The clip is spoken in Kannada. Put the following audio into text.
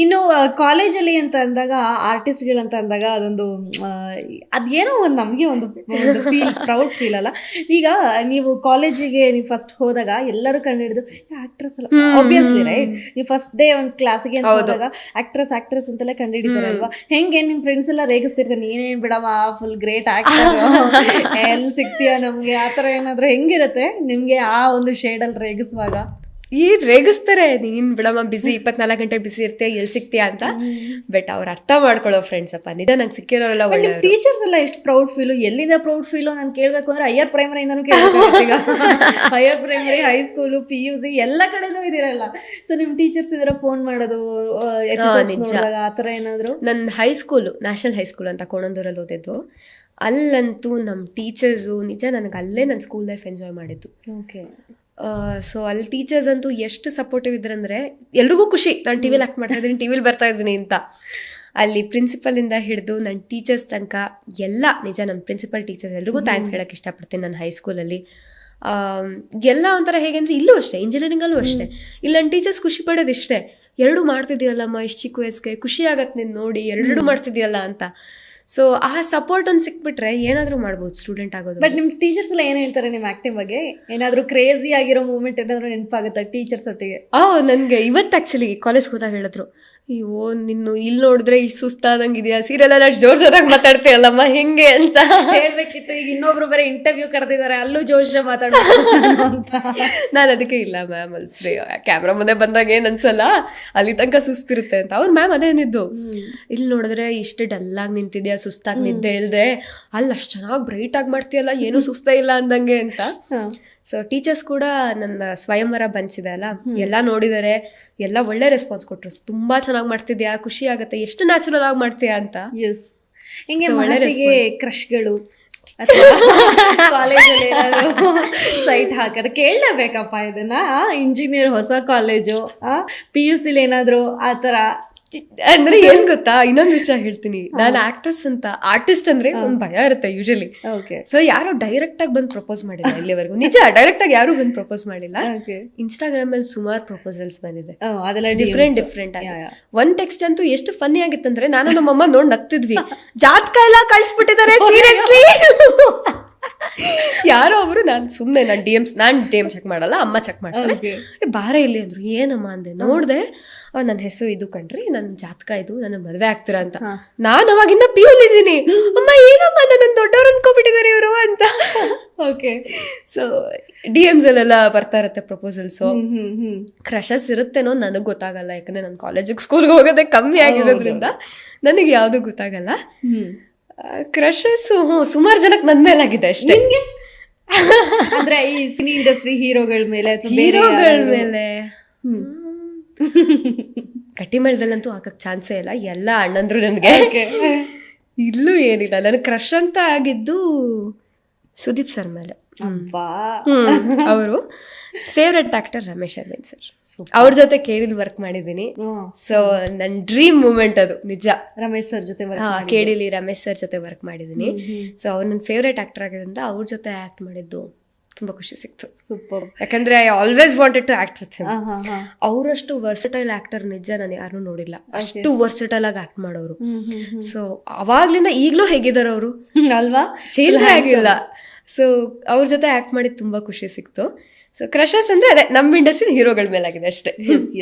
ಇನ್ನು ಕಾಲೇಜಲ್ಲಿ ಅಂತ ಅಂದಾಗ ಆರ್ಟಿಸ್ಟ್ಗಳಂತ ಅಂದಾಗ ಅದೊಂದು ಅದೇನೋ ಒಂದು ನಮಗೆ ಒಂದು ಫೀಲ್, ಪ್ರೌಡ್ ಫೀಲ್ ಅಲ್ಲ. ಈಗ ನೀವು ಕಾಲೇಜಿಗೆ ನೀವು ಫಸ್ಟ್ ಹೋದಾಗ ಎಲ್ಲರೂ ಕಂಡು ಹಿಡಿದು ಆಕ್ಟ್ರೆಸ್ ಅಲ್ಲ, ಆಬ್ವಿಯಸ್ಲಿ ರೈಟ್. ನೀವು ಫಸ್ಟ್ ಡೇ ಒಂದು ಕ್ಲಾಸಿಗೆ ಅಂತ ಹೋದಾಗ ಆಕ್ಟ್ರೆಸ್ ಅಂತೆಲ್ಲ ಕಂಡು ಹಿಡಿತಾರೆ ಅಲ್ವಾ? ಹೆಂಗೆ ನಿಮ್ ಫ್ರೆಂಡ್ಸ್ ಎಲ್ಲ ರೇಗಿಸ್ತಿರ್ತಾರೆ, ನೀನೇನ್ ಬಿಡಮ್ಮ ಫುಲ್ ಗ್ರೇಟ್ ಆಕ್ಟರ್, ಎಲ್ಲಿ ಸಿಗ್ತೀಯ ನಮ್ಗೆ, ಆತರ ಏನಾದ್ರು ಹೆಂಗಿರುತ್ತೆ ನಿಮ್ಗೆ ಆ ಒಂದು ಶೇಡಲ್ಲಿ ರೇಗಿಸುವಾಗ? ರೇಗಿಸ್ತಾರೆ, ನೀನ್ ಬಿಡಮ್ಮ ಬಿಸಿ 24 ಗಂಟೆ ಬಿಸಿ ಇರ್ತೀಯ, ಎಲ್ಲಿ ಸಿಗ್ತೀಯ ಅಂತ. ಬಟ್ ಅವ್ರು ಅರ್ಥ ಮಾಡ್ಕೊಳ್ಳೋ ಫ್ರೆಂಡ್ಸ್ ಅಪ್ಪ, ನಿಜ ನಂಗೆ ಸಿಕ್ಕಿರೋರೆಲ್ಲ ಒಳ್ಳೆ. ಟೀಚರ್ಸ್ ಎಲ್ಲ ಎಷ್ಟು ಪ್ರೌಡ್ ಫೀಲು, ಎಲ್ಲಿಂದ ಪ್ರೌಡ್ ಫೀಲು ನಾನು ಕೇಳಬೇಕು ಅಂದ್ರೆ ಹೈಯರ್ ಪ್ರೈಮರಿಯಿಂದನೂ ಕೇಳಬೇಕು. ಈಗ ಹೈಯರ್ ಪ್ರೈಮರಿ, ಹೈಸ್ಕೂಲು, PUC ಎಲ್ಲ ಕಡೆನೂ ಇದಿರಲ್ಲ. ಸೊ ನಿಮ್ ಟೀಚರ್ಸ್ ಇದರ ಫೋನ್ ಮಾಡೋದು ನೋಡಿದಾಗ ಆತರ ಏನಾದ್ರು? ನನ್ನ ಹೈಸ್ಕೂಲು ನ್ಯಾಷನಲ್ ಹೈಸ್ಕೂಲ್ ಅಂತ ಕೋಣಂದೂರಲ್ಲಿ ಓದಿದ್ದು, ಅಲ್ಲಂತೂ ನಮ್ಮ ಟೀಚರ್ಸು ನಿಜ ನನಗೆ ಅಲ್ಲೇ ನನ್ನ ಸ್ಕೂಲ್ ಲೈಫ್ ಎಂಜಾಯ್ ಮಾಡಿದ್ದು. ಓಕೆ. ಸೊ ಅಲ್ಲಿ ಟೀಚರ್ಸ್ ಅಂತೂ ಎಷ್ಟು ಸಪೋರ್ಟಿವ್ ಇದ್ರಂದರೆ ಎಲ್ರಿಗೂ ಖುಷಿ, ನಾನು ಟಿ ವಿಲಿ ಆ್ಯಕ್ಟ್ ಮಾಡ್ತಾ ಇದ್ದೀನಿ, ಟಿ ವಿಲಿ ಬರ್ತಾ ಇದ್ದೀನಿ ಅಂತ. ಅಲ್ಲಿ ಪ್ರಿನ್ಸಿಪಲಿಂದ ಹಿಡಿದು ನನ್ನ ಟೀಚರ್ಸ್ ತನಕ ಎಲ್ಲ ನಿಜ, ನನ್ನ ಪ್ರಿನ್ಸಿಪಲ್ ಟೀಚರ್ಸ್ ಎಲ್ರಿಗೂ ಥ್ಯಾಂಕ್ಸ್ ಹೇಳೋಕ್ಕೆ ಇಷ್ಟಪಡ್ತೀನಿ. ನನ್ನ ಹೈಸ್ಕೂಲಲ್ಲಿ ಎಲ್ಲ ಒಂಥರ ಹೇಗೆ ಅಂದರೆ, ಇಲ್ಲೂ ಅಷ್ಟೇ, ಇಂಜಿನಿಯರಿಂಗಲ್ಲೂ ಅಷ್ಟೇ, ಇಲ್ಲಿ ನನ್ನ ಟೀಚರ್ಸ್ ಖುಷಿ ಪಡೋದು ಇಷ್ಟೇ, ಎರಡು ಮಾಡ್ತಿದ್ದೀಯಲ್ಲಮ್ಮ ಇಷ್ಟು ಚಿಕ್ಕ ವಯಸ್ಸಿಗೆ, ಖುಷಿ ಆಗತ್ತೆ ನೀನು ನೋಡಿ, ಎರಡು ಮಾಡ್ತಿದ್ದೀಯಲ್ಲ ಅಂತ. ಸೊ ಆ ಸಪೋರ್ಟ್ ಒಂದು ಸಿಕ್ಬಿಟ್ರೆ ಏನಾದರೂ ಮಾಡ್ಬೋದು ಸ್ಟೂಡೆಂಟ್ ಆಗೋದು. ಬಟ್ ನಿಮ್ಮ ಟೀಚರ್ಸ್ ಎಲ್ಲ ಏನು ಹೇಳ್ತಾರೆ ನಿಮ್ಮ ಆ್ಯಕ್ಟಿಂಗ್ ಬಗ್ಗೆ? ಏನಾದರೂ ಕ್ರೇಜಿ ಆಗಿರೋ ಮೂಮೆಂಟ್ ಏನಾದರೂ ನೆನಪಾಗುತ್ತಾ ಟೀಚರ್ಸ್ ಒಟ್ಟಿಗೆ? ನನಗೆ ಇವತ್ತು ಆ್ಯಕ್ಚುಲಿ ಕಾಲೇಜ್ಗೆ ಹೋದಾಗ ಹೇಳಿದ್ರು, ಅಯ್ಯೋ ನಿನ್ನು ಇಲ್ಲಿ ನೋಡಿದ್ರೆ ಇಷ್ಟು ಸುಸ್ತಾದಂಗೆ ಇದೆಯಾ, ಸೀರಿಯಲ್ ಎಲ್ಲ ಅಷ್ಟು ಜೋರಾಗಿ ಮಾತಾಡ್ತೀಯಲ್ಲಮ್ಮ ಹೆಂಗೆ ಅಂತ ಹೇಳ್ಬೇಕಿತ್ತು. ಈಗ ಇನ್ನೊಬ್ರು ಬೇರೆ ಇಂಟರ್ವ್ಯೂ ಕರೆದಿದ್ದಾರೆ, ಅಲ್ಲೂ ಜೋಶ ಮಾತಾಡ್ಬೇಕು ಅಂತ. ನಾನು ಅದಕ್ಕೆ ಇಲ್ಲ ಮ್ಯಾಮ್, ಅಲ್ಲಿ ಕ್ಯಾಮ್ರಾ ಮುಂದೆ ಬಂದಾಗ ಏನು ಅನ್ಸಲ್ಲ, ಅಲ್ಲಿ ತನಕ ಸುಸ್ತಿರುತ್ತೆ ಅಂತ. ಅವ್ರು ಮ್ಯಾಮ್ ಅದೇನಿದ್ದು, ಇಲ್ಲಿ ನೋಡಿದ್ರೆ ಇಷ್ಟು ಡಲ್ಲಾಗಿ ನಿಂತಿದ್ಯಾ, ಸುಸ್ತಾಗಿ ನಿದ್ದೆ ಇಲ್ಲದೆ, ಅಲ್ಲಿ ಅಷ್ಟು ಚೆನ್ನಾಗಿ ಬ್ರೈಟಾಗಿ ಮಾಡ್ತೀಯಲ್ಲ, ಏನೂ ಸುಸ್ತಾ ಇಲ್ಲ ಅಂದಂಗೆ ಅಂತ. ಸೊ ಟೀಚರ್ಸ್ ಕೂಡ ನನ್ನ ಸ್ವಯಂವರ ಬಂಚಿದೆ ಅಲ್ಲ, ಎಲ್ಲ ನೋಡಿದ್ದಾರೆ, ಎಲ್ಲ ಒಳ್ಳೆ ರೆಸ್ಪಾನ್ಸ್ ಕೊಟ್ಟರು. ತುಂಬಾ ಚೆನ್ನಾಗಿ ಮಾಡ್ತಿದ್ಯಾ, ಖುಷಿ ಆಗುತ್ತೆ, ಎಷ್ಟು ನ್ಯಾಚುರಲ್ ಆಗಿ ಮಾಡ್ತೀಯಾ ಅಂತ. ಹಿಂಗೆ ಒಳ್ಳೆ ಕ್ರಶ್ಗಳು ಕಾಲೇಜಲ್ಲಿ ಏನಾದ್ರು ಸೈಟ್ ಹಾಕಿದ್ರೆ ಕೇಳಲೇಬೇಕಪ್ಪ ಇದನ್ನ. ಇಂಜಿನಿಯರ್ ಹೊಸ ಕಾಲೇಜು, PUC ಏನಾದ್ರು ಆ ಥರ ಅಂದ್ರೆ ಏನ್ ಗೊತ್ತಾ, ಇನ್ನೊಂದು ವಿಷಯ ಹೇಳ್ತೀನಿ. ನಾನು ಆಕ್ಟ್ರೆಸ್ ಅಂತ, ಆರ್ಟಿಸ್ಟ್ ಅಂದ್ರೆ ಒಂದ್ ಭಯ ಇರುತ್ತೆ ಯೂಶಲಿ. ಸೊ ಯಾರು ಡೈರೆಕ್ಟ್ ಆಗಿ ಬಂದು ಪ್ರಪೋಸ್ ಮಾಡಿಲ್ಲ ಇಲ್ಲಿವರೆಗೂ, ನಿಜ ಡೈರೆಕ್ಟ್ ಆಗಿ ಯಾರು ಬಂದು ಪ್ರಪೋಸ್ ಮಾಡಿಲ್ಲ. ಇನ್ಸ್ಟಾಗ್ರಾಮ್ ಅಲ್ಲಿ ಸುಮಾರು ಪ್ರಪೋಸಲ್ಸ್ ಬಂದಿದೆ, ಡಿಫ್ರೆಂಟ್ ಆಗಿ. ಒಂದ್ ಟೆಕ್ಸ್ಟ್ ಅಂತೂ ಎಷ್ಟು ಫನ್ನಿ ಆಗಿತ್ತಂದ್ರೆ, ನಾನು ನಮ್ಮಮ್ಮ ನೋಡ್ ನಗ್ತಿದ್ವಿ, ಜಾತಕ ಎಲ್ಲ ಕಳ್ಸ್ಬಿಟ್ಟಿದ್ದಾರೆ ಸೀರಿಯಸ್ಲಿ. ಯಾರೋ ಒಬ್ರು, ನಾನು ಡಿ ಎಮ್ ಚೆಕ್ ಮಾಡಲ್ಲ, ಅಮ್ಮ ಚೆಕ್ ಮಾಡ್ತಾರೆ, ಬಾರ ಇಲ್ಲಿ ಅಂದ್ರು. ಏನಮ್ಮ ಅಂದೆ, ನೋಡ್ದೆ ನನ್ನ ಹೆಸರು ಇದು ಕಣ್ರಿ, ನನ್ನ ಜಾತಕ ಇದು, ನನ್ನ ಮದ್ವೆ ಆಗ್ತೀರಾ ಅಂತ. ನಾನು ಅವಾಗಿನ್ನ PUಲಿ ಇದ್ದೀನಿ, ಅಮ್ಮ ಏನಮ್ಮ ನನ್ನ ದೊಡ್ಡವ್ರು ಅನ್ಕೋಬಿಟ್ಟಿದ್ದಾರೆ ಇವರು ಅಂತ. ಸೊ DMs ಅಲ್ಲೆಲ್ಲ ಬರ್ತಾ ಇರತ್ತೆ ಪ್ರಪೋಸಲ್ಸು. ಕ್ರಷಸ್ ಇರುತ್ತೇನೋ ನನಗೆ ಗೊತ್ತಾಗಲ್ಲ, ಯಾಕಂದ್ರೆ ನಾನು ಕಾಲೇಜಿಗೆ ಸ್ಕೂಲ್ಗೆ ಹೋಗೋದೇ ಕಮ್ಮಿ ಆಗಿರೋದ್ರಿಂದ ನನಗೆ ಯಾವುದು ಗೊತ್ತಾಗಲ್ಲ. ಕ್ರಷಸ್ ಸುಮಾರು ಜನಕ್ಕೆ ನನ್ನ ಮೇಲಾಗಿದೆ ಅಷ್ಟೇ. ಅಂದ್ರೆ ಈ ಸಿನಿ ಇಂಡಸ್ಟ್ರಿ ಹೀರೋಗಳ ಮೇಲೆ ಗಟ್ಟಿ ಮೇಳದಲ್ಲಂತೂ ಹಾಕಕ್ ಚಾನ್ಸೇ ಇಲ್ಲ, ಎಲ್ಲ ಅಣ್ಣಂದ್ರು ನನಗೆ. ಇಲ್ಲೂ ಏನಿಲ್ಲ, ನನಗೆ ಕ್ರಶ್ ಅಂತ ಆಗಿದ್ದು ಸುದೀಪ್ ಸರ್ ಮೇಲೆ. ಅವರು favourite actor Ramesh Aravind sir, ಅವ್ರ ಜೊತೆ ಕೇಡಿಲಿ ವರ್ಕ್ ಮಾಡಿದ್ದೀನಿ. ಸೊ ನನ್ನ ಡ್ರೀಮ್ ಮೂಮೆಂಟ್ ಅದು ನಿಜ. ರಮೇಶ್ ಸರ್ ಜೊತೆ ಕೇಡಿಲಿ ರಮೇಶ್ ಸರ್ ಜೊತೆ ವರ್ಕ್ ಮಾಡಿದ್ದೀನಿ. ಸೊ ಅವ್ರು ನನ್ನ ಫೇವ್ರೆಟ್ ಆಕ್ಟರ್ ಆಗಿರೋದ್ರಿಂದ ಅವ್ರ ಜೊತೆ ಆಕ್ಟ್ ಮಾಡಿದ್ದು ತುಂಬಾ ಖುಷಿ ಸಿಕ್ತು. ಸೂಪರ್. ಯಾಕಂದ್ರೆ I always wanted to act with him. ಅವರಷ್ಟು ವರ್ಸಟೈಲ್ ಆಕ್ಟರ್ ನಿಜ ನಾನು ಯಾರು ನೋಡಿಲ್ಲ, ಅಷ್ಟು ವರ್ಸಟೈಲ್ ಆಗಿ ಆಕ್ಟ್ ಮಾಡೋರು. ಸೊ ಅವಾಗ್ಲಿಂದ ಈಗ್ಲೂ ಹೇಗಿದ್ದಾರೆ ಅವರು ಅಲ್ವಾ, ಚೇಂಜ್ ಆಗಿಲ್ಲ. ಸೊ ಅವ್ರ ಜೊತೆ ಆಕ್ಟ್ ಮಾಡಿದ್ ತುಂಬಾ ಖುಷಿ ಸಿಕ್ತು. ಸೊ ಕ್ರಷಸ್ ಅಂದ್ರೆ ಅದೇ ನಮ್ಮ ಇಂಡಸ್ಟ್ರಿ ಹೀರೋಗಳ ಮೇಲಾಗಿದೆ ಅಷ್ಟೇ.